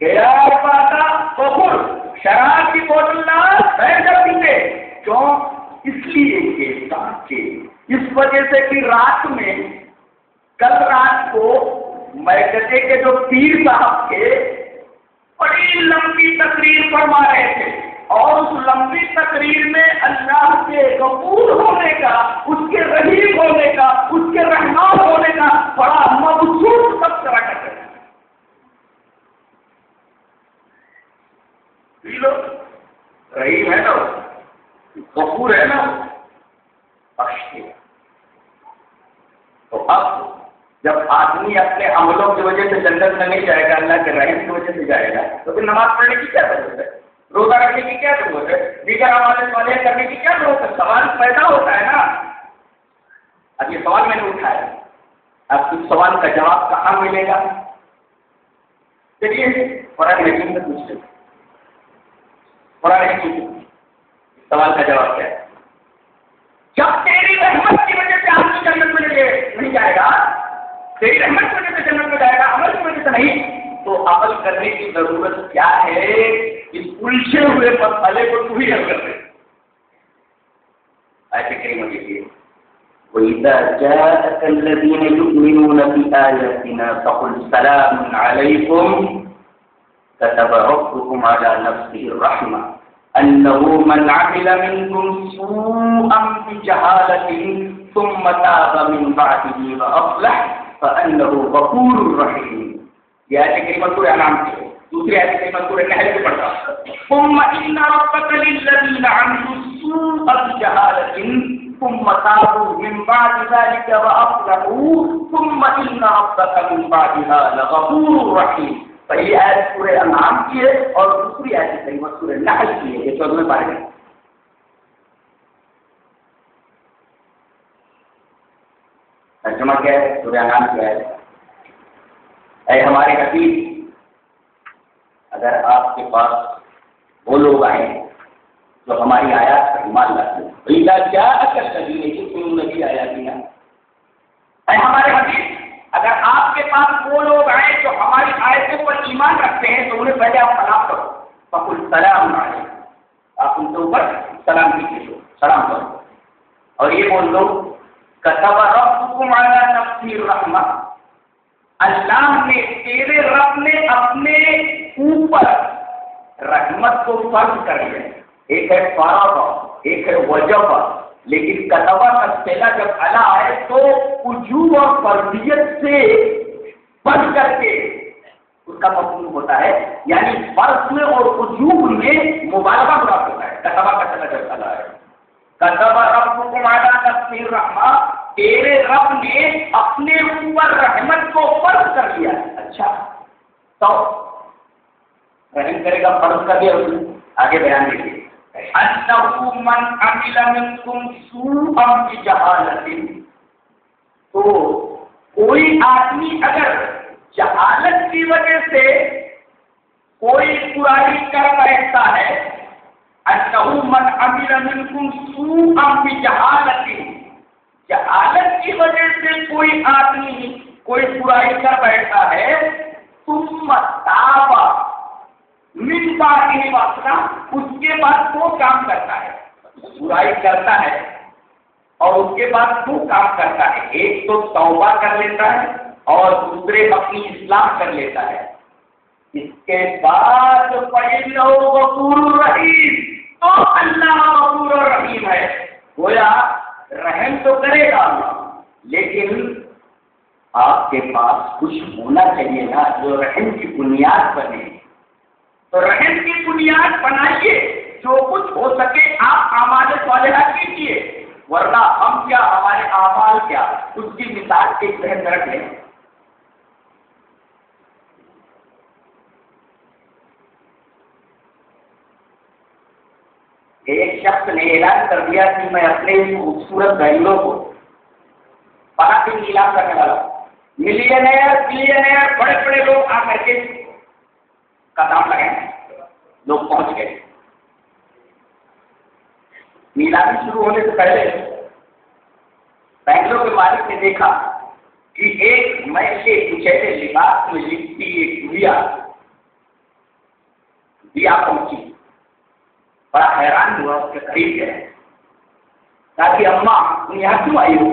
بیار پاتا بخور، شراب کی بوتل نہ بیٹھ کر پیتے. کیوں؟ اس لیے کہ اس وجہ سے کہ رات میں کل رات کو میکٹے کے جو پیر صاحب تھے بڑی لمبی تقریر فرما رہے تھے اور اس لمبی تقریر میں اللہ کے غفور ہونے کا، اس کے رحیم ہونے کا، اس کے رحمان ہونے کا بڑا مبسوط تذکرہ کرتے ہیں. رحیم ہے نا، غفور ہے نا، بخش دیا. تو اب جب آدمی اپنے عملوں کی وجہ سے جنت میں نہیں جائے گا، اللہ کے رحم کی وجہ سے جائے گا، تو پھر نماز پڑھنے کی کیا ضرورت ہے؟ روزہ رکھنے کی کیا ضرورت ہے؟ دیگر اعمال صالحہ کرنے کی کیا ضرورت ہے؟ سوال پیدا ہوتا ہے نا. اب یہ سوال میں نے اٹھایا، اب اس سوال کا جواب کہاں ملے گا؟ چلیے قرآن حکیم سے پوچھ لیں. قرآن حکیم سوال کا جواب کیا ہے؟ جب تیری رحمت کی وجہ سے آدمی جنت میں نہیں جائے گا، تیری رحمت کی وجہ سے جنت میں جائے گا، عمل کی وجہ سے نہیں، تو عمل کرنے کی ضرورت کیا ہے؟ اس الجھے ہوئے مسئلے کو تو ہی حل کر دے. ایسے کریمہ دیکھیے، وَإِذَا جَاءَكَ الَّذِينَ يُؤْمِنُونَ بِآيَاتِنَا فَقُلْ سَلَامٌ عَلَيْكُمْ كَتَبَ رَبُّكُمْ عَلَى نَفْسِهِ الرَّحْمَةَ أَنَّهُ مَنْ عَمِلَ مِنْكُمْ سُوءًا بِجَهَالَةٍ ثُمَّ تَابَ مِنْ بَعْدِهِ وَأَصْلَحَ فَأَنَّهُ غَفُورٌ رَحِيمٌ. یہ آیت کریمہ سورہ انعام کی ہے. دوسری آیت کریمہ سورہ نحل سے پڑھتا ہوں. ثُمَّ إِنَّ رَبَّكَ لِلَّذِينَ عَمِلُوا السُّوءَ بِجَهَالَةٍ ثم تابوا من بعد ذلك وأصلحوا ثم إن ربك من بعدها لغفور رحيم. پہلی آیت سورہ انعام کی ہے اور دوسری آیت کریمہ سورہ نحل کی ہے. یہ 14ویں پارے میں. ترجمہ کیا ہے؟ سورہ انعام کی آیت: اے ہمارے حبیب، اگر آپ کے پاس وہ لوگ آئیں جو ہماری آیات پر ایمان لاتے ہیں، کیا اکثر سبھی نبی آیاتنا، اے ہمارے حبیب، اگر آپ کے پاس وہ لوگ آئے جو ہماری آیتوں پر ایمان رکھتے ہیں تو انہیں پہلے آپ سلام کرو. فقل سلام علیکم، آپ ان کے اوپر سلام کیجیے، سلام کرو. اور یہ بول دو کتب ربکم علی نفسہ الرحمہ، اللہ نے، تیرے رب نے اپنے اوپر رحمت کو فرض کر لیا. ایک ہے فرض، ایک ہے وجب، لیکن کتبہ کا پہلا جب اعلیٰ آئے تو وجوب اور فرضیت سے بڑھ کر کے اس کا مفہوم ہوتا ہے، یعنی فرض میں اور وجوب میں مبالغہ مراد ہوتا ہے. کتبہ کا پہلا جب اعلیٰ ہے، کتبہ ربکم علی نفسہ الرحمہ، تیرے رب نے اپنے اوپر رحمت کو فرض کر لیا. اچھا، تو رحم کرے گا فرض کر دیا اس نے. آگے بیان دیکھیے، أَنَّهُ مَنْ عَمِلَ مِنْكُمْ سُوءًا بِجَهَالَةٍ، تو کوئی آدمی اگر جہالت کی وجہ سے کوئی برائی کر بیٹھتا ہے، أَنَّهُ مَنْ عَمِلَ مِنْكُمْ سُوءًا بِجَهَالَةٍ، جہالت کی وجہ سے کوئی آدمی کوئی برائی کر بیٹھتا ہے، ثُمَّ تَابَ من بعد واصلح، اس کے بعد وہ کام کرتا ہے، برائی کرتا ہے اور اس کے بعد وہ کام کرتا ہے. ایک تو توبہ کر لیتا ہے اور دوسرے اپنی اصلاح کر لیتا ہے. اس کے بعد فَإِنَّهُ غَفُورٌ رَحِيمٌ، تو اللہ غفور الرحیم ہے. گویا رحم تو کرے گا لیکن آپ کے پاس کچھ ہونا چاہیے نا جو رحم کی بنیاد بنے. تو رحم کی بنیاد بنائیے، جو کچھ ہو سکے آپ اعمال صالحہ کیجیے، ورنہ ہم کیا، ہمارے اعمال کیا. اس کی مثال ایک ذہن میں رکھ لیں. ایک شخص نے اعلان کر دیا کہ میں اپنے خوبصورت بہنوں کو پناہ نیلام کرنے والا ہوں. ملینئر بڑے بڑے لوگ آ کر کے قدم لگائیں، لوگ پہنچ گئے. نیلامی شروع ہونے سے پہلے بینگلور کے مالک نے دیکھا کہ ایک محل کے کچیلے لباس میں لپٹی ایک دیا پہنچی. بڑا حیران ہوا، اس کے قریب گئے. کہا کہ اماں تم یہاں کیوں آئی ہو؟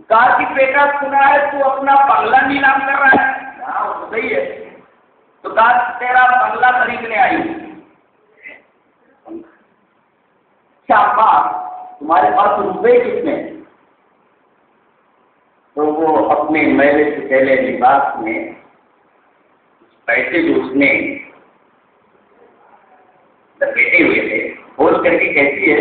کہا کہ بیٹا سنا ہے تو اپنا بنگلہ نیلام کر رہا ہے. ہاں وہ تو صحیح ہے. تو کہا تیرا بنگلہ خریدنے آئی. کیا تمہارے پاس روپے کتنے؟ تو وہ اپنے میلے سے پہلے لباس میں پیسے جو اس نے لپیٹے ہوئے تھے کھول کر کے کہتی ہے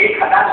1000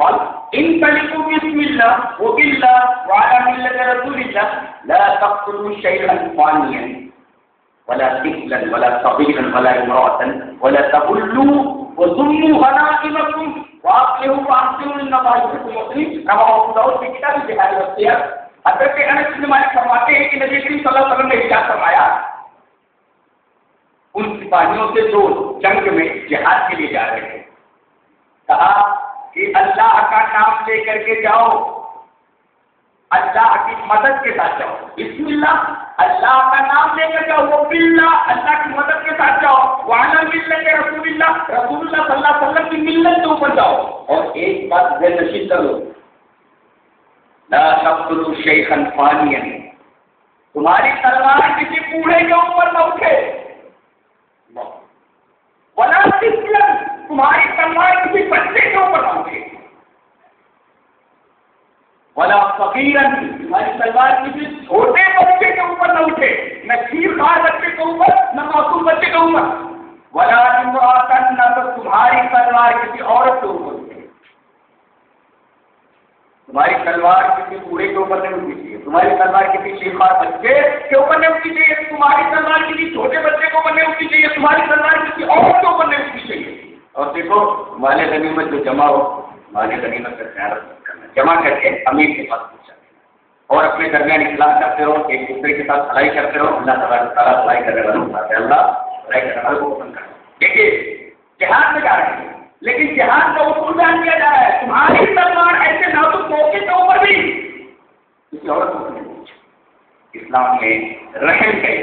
قال انطلقوا بسم الله وبالله وعلى ملة رسولillah لا تقتلوا شيئا فانيا ولا طفلا ولا صغيرا ولا امرأة ولا تغلوا وضموا غنائمكم واصلحوا واحسنوا النظائر المسلم رواه ابو داؤد في كتاب الجهاد والسير। حضرت انس بن مالک فرماتے ہیں کہ نبی کریم صلی اللہ علیہ وسلم نے ارشاد فرمایا ان سپاہیوں سے جو جنگ میں جہاد کے لیے جا رہے تھے، کہا کہ اللہ کا نام لے کر کے جاؤ، اللہ کی مدد کے ساتھ جاؤ، بسم اللہ اللہ کا نام لے کر جاؤ، وہ باللہ اللہ کی مدد کے ساتھ جاؤ، وعلی ملت رسول اللہ رسول اللہ صلی اللہ علیہ وسلم کی ملت کے اوپر جاؤ، اور ایک بات ذہن نشین کرو، لا تقتلوا شیخا فانیا، تمہاری تلوار کسی بوڑھے کے اوپر نہ اٹھے، ولا طفلا، تمہاری تلوار کسی بچے کے اوپر نہ اٹھے، ولا صغیرا، تمہاری تلوار کسی چھوٹے بچے کے اوپر نہ اٹھے، نہ کھیر کھار بچے کے اوپر نہ معصوم بچے کے اوپر، ولا امرأۃ، نہ تو تمہاری تلوار کسی عورت کے اوپر اٹھے، تمہاری تلوار کسی بوڑھے کے اوپر نہیں اٹھنی چاہیے، تمہاری تلوار کسی شیخار بچے کے اوپر نہیں اٹھنی چاہیے، تمہاری تلوار کسی چھوٹے بچے کے اوپر نہیں اٹھنی چاہیے، تمہاری تلوار کسی عورت کے اوپر نہیں اٹھنی چاہیے۔ اور دیکھو مال غنیمت جو جمع ہو، مال غنیمت کا خیال کرنا، جمع کر کے امیر کے پاس پہنچا دینا اور اپنے درمیان اصلاح کرتے رہو، ایک دوسرے کے ساتھ بھلائی کرتے رہو، اللہ تبارک تعالیٰ بھلائی کرنے والوں کو پاتے، اللہ بھلائی کرنے والوں کو پسند کرتا ہے۔ دیکھیے جہاد میں جا رہے ہیں لیکن جہاد کا اصول بیان کیا جا رہا ہے، تمہاری تلوار ایسے نازک موقع کے اوپر بھی کسی عورت کو نہیں، اسلام میں رحم کا ایک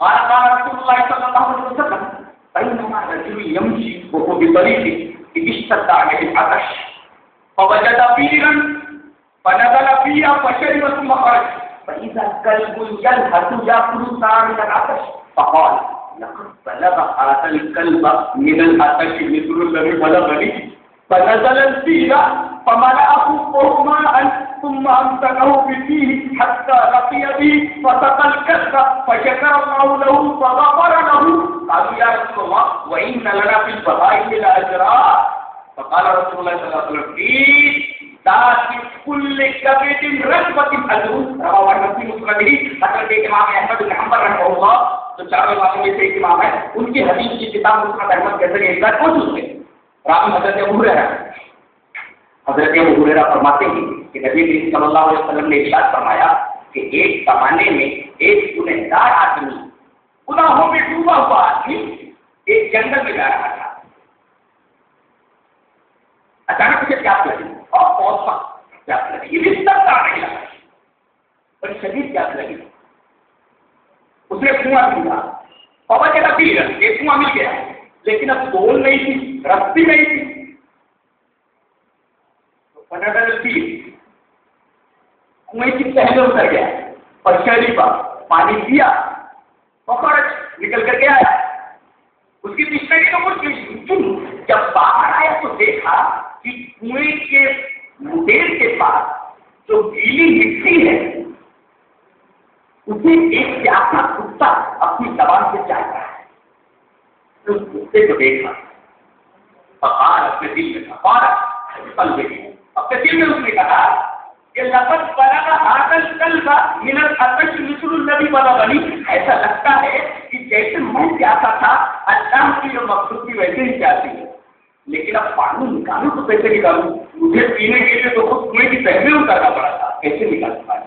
قال قال رسول الله صلى الله عليه وسلم بينما رجل يمشي وهو بطريق إذ اشتد عليه العطش فوجد بئرا فنزل فيها فشرب ثم خرج فإذا كلب يلهث يأكل الساعة من العطش فقال لقد بلغ هذا الكلب من العطش مثل الذي بلغني فنزل البئر فملأه ماء ثم أمسكه بفيه حتى لقي به فسقى الكلب فشكر الله له فغفر له. قالوا يا رسول الله وإن لنا في البهائم لأجرا. فقال رسول الله صلى الله عليه وسلم في ذات كل كبد رتبة أجر. رواه النسائي مسنده. حضرت امام احمد بن حنبل رحمہ اللہ جو چار اماموں میں سے ایک امام ہے، ان کی حدیث کی کتاب مسند احمد کے ذریعے ایک موجود ہے. راوی حضرت ابو ہریرہ فرماتے ہیں کہ نبی کریم صلی اللہ علیہ وسلم نے ارشاد فرمایا کہ ایک زمانے میں ایک گنہگار آدمی، گناہوں میں ڈوبا ہوا آدمی ایک جنگل میں جا رہا تھا. اچانک اسے پیاس لگی اور بہت سخت پیاس لگی، یہ بھی تک نہیں لگا، بڑی شدید پیاس لگی. اس نے کنواں ڈھونڈا اور وہ جگہ پی رہا، ایک کنواں مل گیا، لیکن اب ڈول نہیں تھی، رسی نہیں تھی. کنویں کی پہلے اتر گیا اور شہری پر پانی پیا اور نکل کر کے آیا. اس کی مشنری تو کچھ جب باہر آیا تو دیکھا کہ کنویں کے مدیر کے پاس جو گیلی مٹی ہے اسے ایک پیاسا کتا اپنی زبان سے چاٹ رہا ہے. اس کتے کو دیکھا اور اپنے دل میں اپنے دل میں اس نے کہا کہ لقد بلغ هذا الكلب من العطش مثل الذي بلغني. ایسا لگتا ہے کہ جیسے میں پیاسا تھا اللہ کی جو مخلوق کی ویسے ہی پیاسی ہے، لیکن اب پانی نکالوں تو کیسے نکالوں؟ مجھے پینے کے لیے تو خود کنویں کی تہہ میں اترنا پڑا تھا، کیسے نکال پایا؟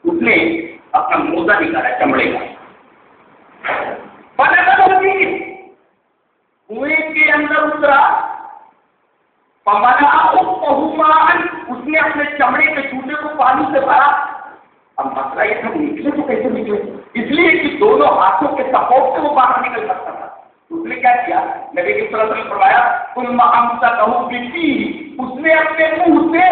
اس نے اپنا موزہ نکالا چمڑے کا، کنویں کے اندر اترا، اس نے اپنے چمڑے کے جوتے کو پانی سے بھرا. اب مسئلہ یہ تھا نکلے تو کیسے نکلے؟ اس لیے کہ دونوں ہاتھوں کے سپورٹ سے وہ باہر نکل سکتا تھا. اس نے کیا کیا؟ نبی صلی اللہ علیہ وسلم فرمایا ثم امسكه بفيه. اس نے اپنے منہ سے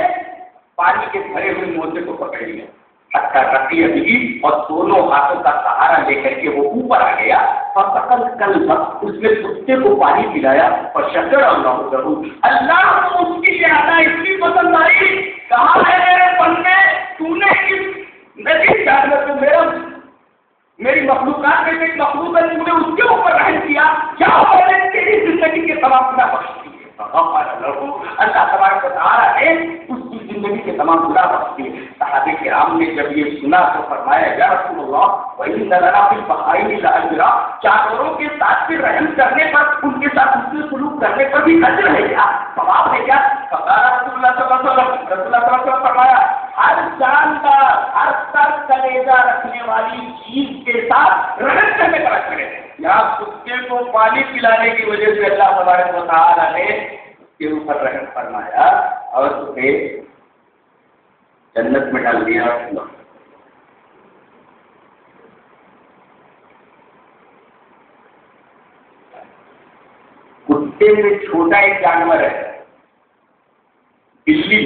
پانی کے بھرے ہوئے موزے کو پکڑ لیا حتی رقی بھی، اور دونوں ہاتھوں کا سہارا لے کر کے وہ اوپر آ گیا. فسقل الكلب، اس نے کتے کو پانی پلایا اور شکر اللہ له، اللہ کو اس کی شہادت اتنی پسند آئی. کہا ہے میرے بندے تو نے اس نبی جانور کو میری مخلوقات میں ایک مخلوق ہے، تو نے اس کے اوپر رحم کیا، کیا ہو نے تیری زندگی کے تمام گناہ بخش دیے. اللہ تبارک و تعالیٰ نے اس کی زندگی کے تمام گناہ بخش دیے. صحابہ کرام نے جب یہ سنا تو فرمایا یا رسول اللہ وَإِنَّ لَنَا فِي الْبَهَائِمِ لَأَجْرًا. جانوروں کے ساتھ بھی رحم کرنے پر، ان کے ساتھ حسن سلوک کرنے پر بھی اجر ہے کیا، ثواب ہے کیا؟ فقال رسول اللہ صلی اللہ علیہ وسلم، رسول اللہ صلی اللہ علیہ وسلم فرمایا ہر جاندار، ہر سر کلیجہ رکھنے والی چیز کے ساتھ رحم کرنے کا رکھ کرے. یہاں کتے کو پانی پلانے کی وجہ سے اللہ تبارک و تعالیٰ نے اس کے اوپر رحم فرمایا اور اسے جنت میں ڈال دیا. کتے سے چھوٹا ایک جانور ہے بلی.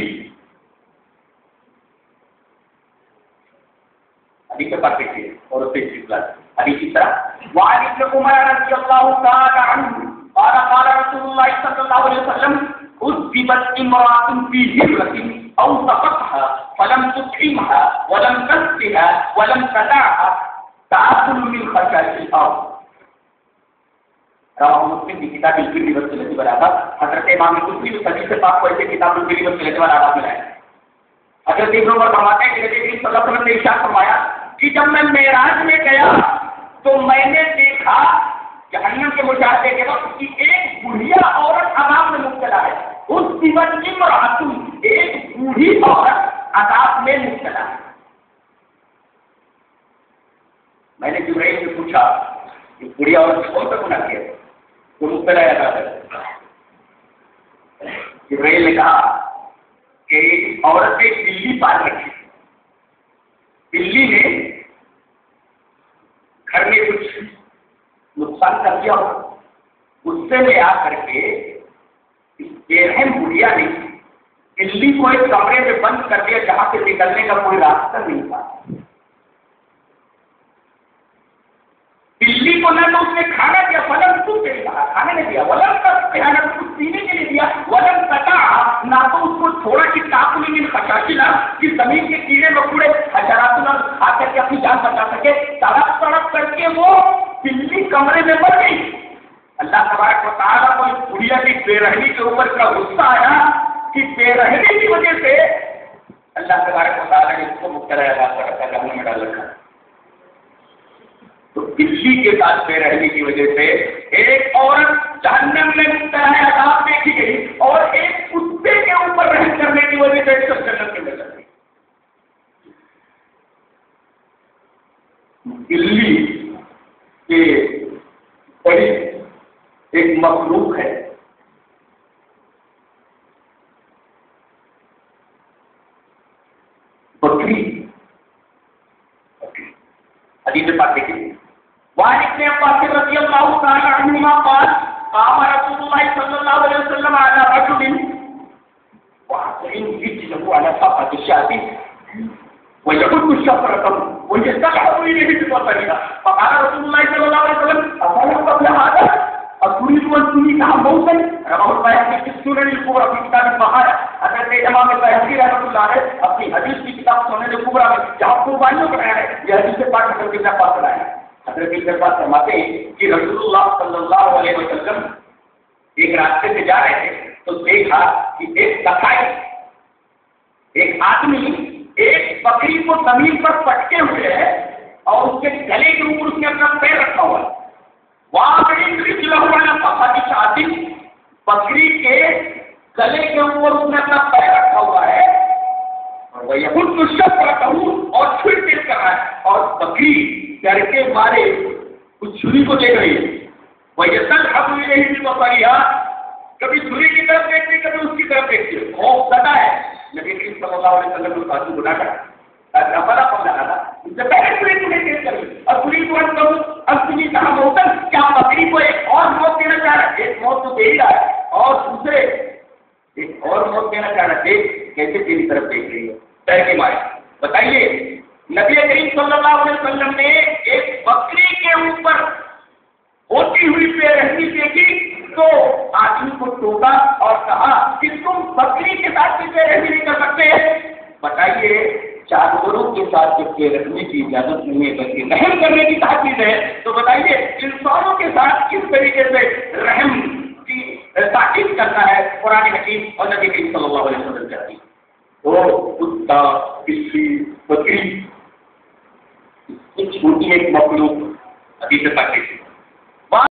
ابھی کے پاس دیکھیے اور اسے ابھی کی طرح وعن ابن عمر رضی اللہ تعالی عنہ قال قال رسول الله صلى الله عليه وسلم اصيبت امرأة في هرة او سقطها فلم تطعمها ولم تسقها ولم تدعها تأكل من خشاش الارض. رواه مسلم کی کتاب البر والصلة والآداب. حضرت امام مسلم حدیث پاک کو ایسے کتاب البر والصلة والآداب میں لائے. حضرت ابن عمر فرماتے ہیں کہ نبی کریم صلی اللہ علیہ وسلم نے ارشاد فرمایا کہ جب میں معراج میں گیا تو میں نے دیکھا جہنم کے مشاہدے کے وقت کی ایک بڑھیا عورت عذاب میں مبتلا ہے. اس دیوت امرأۃ ایک بوڑھی عورت عذاب میں مبتلا ہے. میں نے جبرائیل سے پوچھا کہ بڑھیا عورت نے کون سا گناہ کیا تو مبتلا ہے عذاب ہے. جبرائیل نے کہا کہ عورت نے بلی پال رکھی. بلی نے گھر میں کچھ نقصان کر دیا ہو. غصے میں آ کر کے اس بے رحم بڑھیا نے بلی کو ایک کمرے میں بند کر دیا جہاں سے نکلنے کا کوئی راستہ نہیں تھا. بلی کو نہ تو اس نے کھانا دیا ولم تو کہا کھانے نہیں دیا ولم تک نہ کچھ پینے کے لیے دیا ولم تٹا نہ تو اس کو تھوڑا سی تاکلی میں خشاشنا کہ زمین کے کیڑے مکوڑے حشرات نہ کھا کر کے اپنی جان بچا سکے. تڑپ تڑپ کر کے وہ بلی کمرے میں مر گئی. اللہ تبارک و تعالیٰ کو اس بڑھیا کی بے رحمی کے اوپر کا غصہ آیا کہ بے رحمی کی وجہ سے اللہ تبارک و تعالیٰ نے اس کو مبتلا جہنم میں ڈال رکھا. تو بلی کے ساتھ بے رحمی کی وجہ سے ایک عورت جہنم میں مبتلا عذاب دیکھی گئی اور ایک کتے کے اوپر رحم کرنے کی وجہ سے جنت میں نظر گئی. بلی کے بڑی ایک مخلوق ہے. بکری حدیث پاک دیکھیے. وعن ابن عباس رضی اللہ تعالی عنہما قال قام رسول الله صلی اللہ علیہ وسلم على رجل وعصرين رجله على صفحة الشاة ويحط الشفرة ويستقعد إليه ببطنها فقال رسول الله صلى الله عليه وسلم أفلا قبل هذا أتريد أن تميتها موتا. رواه البيهقي في السنن الكبرى في كتاب البهائم. حضرت امام البيهقي رحمۃ اللہ علیہ اپنی حدیث کی کتاب سنن الکبرى میں جہاں قربانیوں بنایا ہے یہ حدیث پاک حضرت کے پاس ہے. حضرت کے پاس فرماتے ہیں کہ رسول اللہ صلی اللہ علیہ وسلم ایک راستے سے جا رہے تھے تو دیکھا کہ ایک دکھائی ایک آدمی ایک بکری کو زمین پر پٹکے ہوئے ہے اور اس کے گلے کے اوپر اس نے اپنا پیر رکھا ہوا ہے. وہاں بکری کے گلے کے اوپر اس نے اپنا پیر رکھا ہوا ہے اور وہ خود دشمن کرتا ہوں اور چھری تیز کر رہا ہے اور بکری ڈر کے مارے اس چھری کو دیکھ رہی ہے. وہ یہ سب ابھی نہیں کبھی چھری کی طرف دیکھتی کبھی اس کی طرف دیکھتی ہے. خوف زدہ ہے. نبی کریم صلی اللہ علیہ وسلم نے ساتھ گناہ کرا بڑا پڑا تھا اس سے پہلے چھری کو نہیں تیز کری اور چھری کو اب تمہیں کہا موتن کیا بکری کو ایک اور موت دینا چاہ رہا ہے. ایک موت تو دے ہی رہا ہے اور دوسرے ایک اور موت دینا چاہ رہا ہے. دیکھ کیسے تیری طرف دیکھ رہی ہے ڈر کے مارے. بتائیے نبی کریم صلی اللہ علیہ وسلم نے ایک بکری کے اوپر ہوتی ہوئی بے رحمی دیکھی تو آدمی کو ٹوکا اور کہا کہ تم بکری کے ساتھ بھی بے رحمی نہیں کر سکتے. بتائیے جانوروں کے ساتھ جب بے رحمی کی اجازت نہیں ہے بلکہ رحم کرنے کی تحقیق ہے تو بتائیے انسانوں کے ساتھ کس طریقے سے رحم کی تاکید کرنا ہے قرآن حکیم اور نبی کریم صلی اللہ علیہ وسلم کہتی. وہ کتا بلی بکری چھوٹی ایک مخلوق حدیث پاک